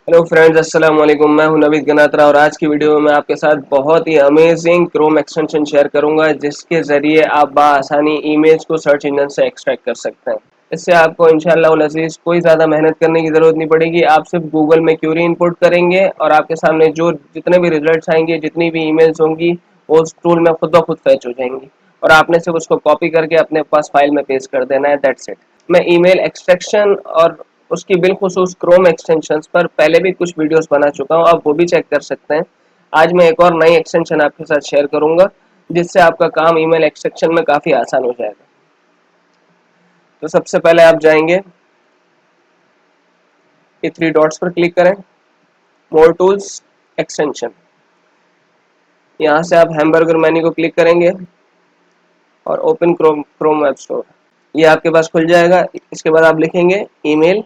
Hello friends, अस्सलाम वालेकुम। मैं हूं नवीद गनात्रा और आज की वीडियो में मैं आपके साथ बहुत ही अमेजिंग क्रोम एक्सटेंशन शेयर करूंगा जिसके ज़रिए आप बाआसानी ईमेल्स को सर्च इंजन से एक्सट्रैक्ट कर सकते हैं। इससे आपको इंशाअल्लाह उल अज़ीज़ कोई ज़्यादा मेहनत करने की ज़रूरत नहीं पड़ेगी। आप सिर्फ गूगल में क्यूरी इनपुट करेंगे और आपके सामने जो जितने भी रिजल्ट्स आएंगे, जितनी भी ईमेल्स होंगी, वो उस टूल में खुद ब खुद फैच हो जाएंगी और आपने सिर्फ उसको कॉपी करके अपने पास फाइल में पेस्ट कर देना है। That's it. मैं ईमेल एक्सट्रैक्शन और उसकी बिलखुसूस क्रोम एक्सटेंशंस पर पहले भी कुछ वीडियोस बना चुका हूं, आप वो भी चेक कर सकते हैं। आज मैं एक और नई एक्सटेंशन आपके साथ शेयर करूंगा जिससे आपका काम ईमेल एक्सट्रैक्शन में काफ़ी आसान हो जाएगा। तो सबसे पहले आप जाएंगे, ये थ्री डॉट्स पर क्लिक करें, मोर टूल्स, एक्सटेंशन। यहाँ से आप हैमबर्गर मेन्यू को क्लिक करेंगे और ओपन क्रोम वेब स्टोर, ये आपके पास खुल जाएगा। इसके बाद आप लिखेंगे ईमेल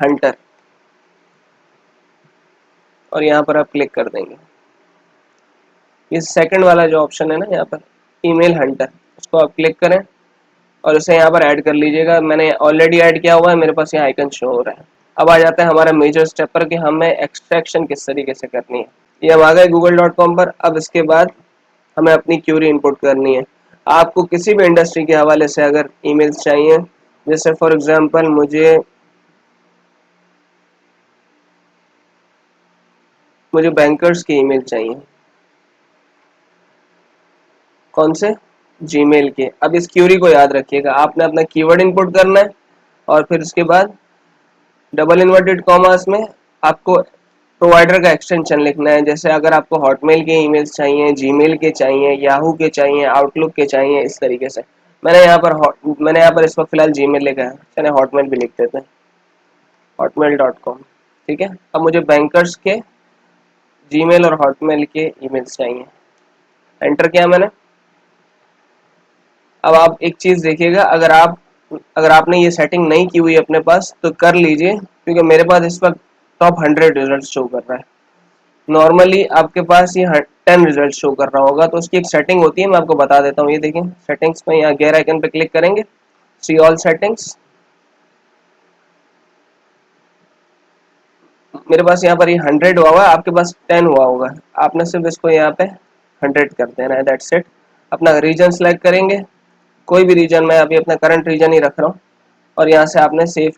हंटर और यहाँ पर आप क्लिक कर देंगे। ये सेकंड वाला जो ऑप्शन है ना, यहाँ पर ईमेल हंटर, उसको आप क्लिक करें और इसे यहाँ पर ऐड कर लीजिएगा। मैंने ऑलरेडी ऐड किया हुआ है, मेरे पास यहाँ आइकन शो हो रहा है। अब आ जाता है हमारा मेजर स्टेप पर कि हमें एक्सट्रैक्शन किस तरीके से करनी है। ये हम आ गए google.com पर। अब इसके बाद हमें अपनी क्यूरी इनपुट करनी है। आपको किसी भी इंडस्ट्री के हवाले से अगर ईमेल्स चाहिए, जैसे फॉर एग्जांपल मुझे बैंकर्स की ईमेल चाहिए। कौन से? जीमेल के। अब इस क्यूरी को याद रखिएगा, आपने अपना कीवर्ड इनपुट करना है और फिर उसके बाद डबल इन्वर्टेड कॉमास में आपको प्रोवाइडर का एक्सटेंशन लिखना है। जैसे अगर आपको हॉटमेल के ईमेल्स चाहिए, जीमेल के चाहिए, याहू के चाहिए, आउटलुक के चाहिए, इस तरीके से। मैंने यहाँ पर इस वक्त फिलहाल जीमेल लिखा है, चलिए हॉटमेल भी लिख देते हैं, hotmail.com। ठीक है। अब मुझे बैंकर्स के जीमेल और हॉटमेल के ईमेल्स चाहिए। एंटर किया मैंने। अब आप एक चीज़ देखिएगा, अगर आपने ये सेटिंग नहीं की हुई अपने पास तो कर लीजिए, क्योंकि मेरे पास इस वक्त टॉप 100 रिजल्ट शो कर रहा है। नॉर्मली आपके पास ये 10 रिजल्ट शो कर रहा होगा, तो उसकी एक सेटिंग होती है, मैं आपको बता देता हूँ। ये देखिए सेटिंग्स में, यहाँ गेयर आइकन पे क्लिक करेंगे, सी ऑल सेटिंग्स। मेरे पास यहाँ पर ये 100 हुआ है, आपके पास 10 हुआ होगा। आपने सिर्फ इसको यहाँ पे 100 कर देना है। That's it. अपना रीजन सेलेक्ट करेंगे, कोई भी रीजन, मैं अभी अपना करंट रीजन ही रख रहा हूँ, और यहाँ से आपने सेव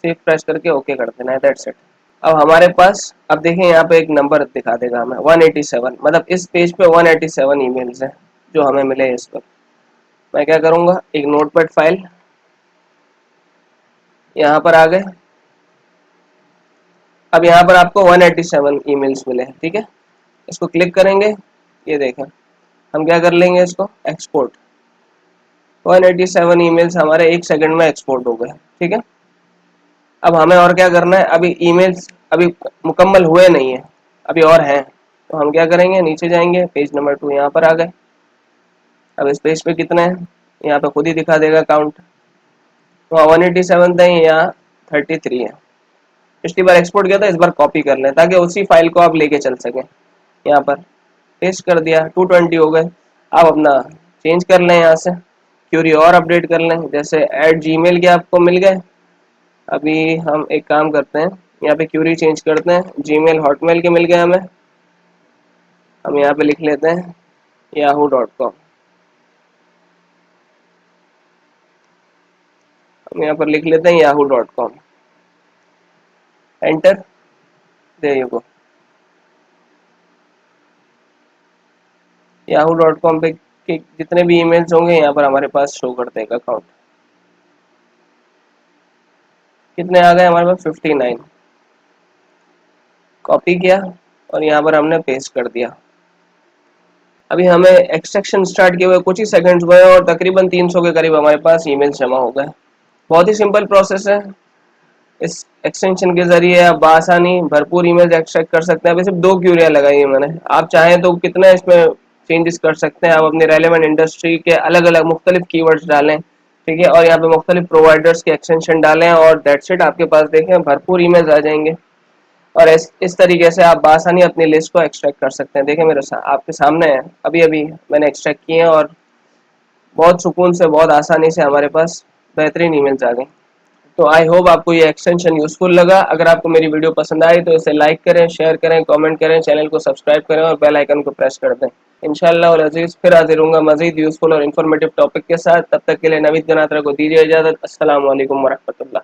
प्रेस करके ओके कर देना है। That's it. अब हमारे पास, अब देखें यहाँ पे एक नंबर दिखा देगा हमें 187, मतलब इस पेज पे 187 ईमेल्स हैं जो हमें मिले इस पर। मैं क्या करूँगा, एक नोटपैड फाइल, यहाँ पर आ गए। अब यहाँ पर आपको 187 ईमेल्स मिले हैं। ठीक है। इसको क्लिक करेंगे, ये देखें, हम क्या कर लेंगे, इसको एक्सपोर्ट। 187 ईमेल्स हमारे 1 सेकंड में एक्सपोर्ट हो गए। ठीक है। अब हमें और क्या करना है, अभी ईमेल्स अभी मुकम्मल हुए नहीं है, अभी और हैं। तो हम क्या करेंगे, नीचे जाएंगे, पेज नंबर 2 यहाँ पर आ गए। अब इस पेज पे कितने हैं, यहाँ पे खुद ही दिखा देगा काउंट। तो 187 थे, यहाँ 33 है। पिछली बार एक्सपोर्ट किया था, इस बार कॉपी कर लें ताकि उसी फाइल को आप लेके चल सकें। यहाँ पर पेस्ट कर दिया, 220 हो गए। आप अपना चेंज कर लें, यहाँ से क्यूरी और अपडेट कर लें। जैसे ऐड जीमेल के आपको मिल गए, अभी हम एक काम करते हैं, यहाँ पे क्यूरी चेंज करते हैं, जीमेल हॉटमेल के मिल गए हमें। हम यहाँ पे लिख लेते हैं yahoo.com। हम यहाँ पर लिख लेते हैं yahoo.com। Enter, there you go. yahoo.com पे के जितने भी ईमेल्स होंगे यहाँ पर हमारे पास शो कर देगा अकाउंट। कितने आ गए हमारे पास, 59। कॉपी किया और यहाँ पर हमने पेस्ट कर दिया। अभी हमें एक्सट्रैक्शन स्टार्ट किए हुए कुछ ही सेकंड्स हुए और तकरीबन 300 के करीब हमारे पास ईमेल्स जमा हो गए। बहुत ही सिंपल प्रोसेस है। इस एक्सटेंशन के जरिए आप बआसानी भरपूर ईमेल्स एक्सट्रैक्ट कर सकते हैं। अभी सिर्फ 2 क्यूरियाँ लगाई है मैंने, आप चाहें तो कितना इसमें चेंजेस कर सकते हैं। आप अपने रेलेवेंट इंडस्ट्री के अलग अलग मुख्तलिफ कीवर्ड्स डालें, ठीक है, और यहाँ पे मुख्तलिफ प्रोवाइडर्स के एक्सटेंशन डालें और दैट्स इट, आपके पास देखें भरपूर ईमेल्स आ जाएंगे। और इस तरीके से आप बआसानी अपनी लिस्ट को एक्सट्रैक्ट कर सकते हैं। देखें आपके सामने है, अभी अभी मैंने एक्सट्रैक्ट किए हैं और बहुत सुकून से, बहुत आसानी से हमारे पास बेहतरीन ईमेल्स आ गई। तो आई होप आपको ये एक्सटेंशन यूजफुल लगा। अगर आपको मेरी वीडियो पसंद आई तो इसे लाइक करें, शेयर करें, कमेंट करें, चैनल को सब्सक्राइब करें और बेल आइकन को प्रेस कर दें। इंशाअल्लाह और अजीज फिर हाजिर होऊंगा मजीद यूजफुल और इन्फॉर्मेटिव टॉपिक के साथ। तब तक के लिए नवीद जनात्रा को दीजिए इजाजत। अस्सलाम वालेकुम वरहमतुल्लाह।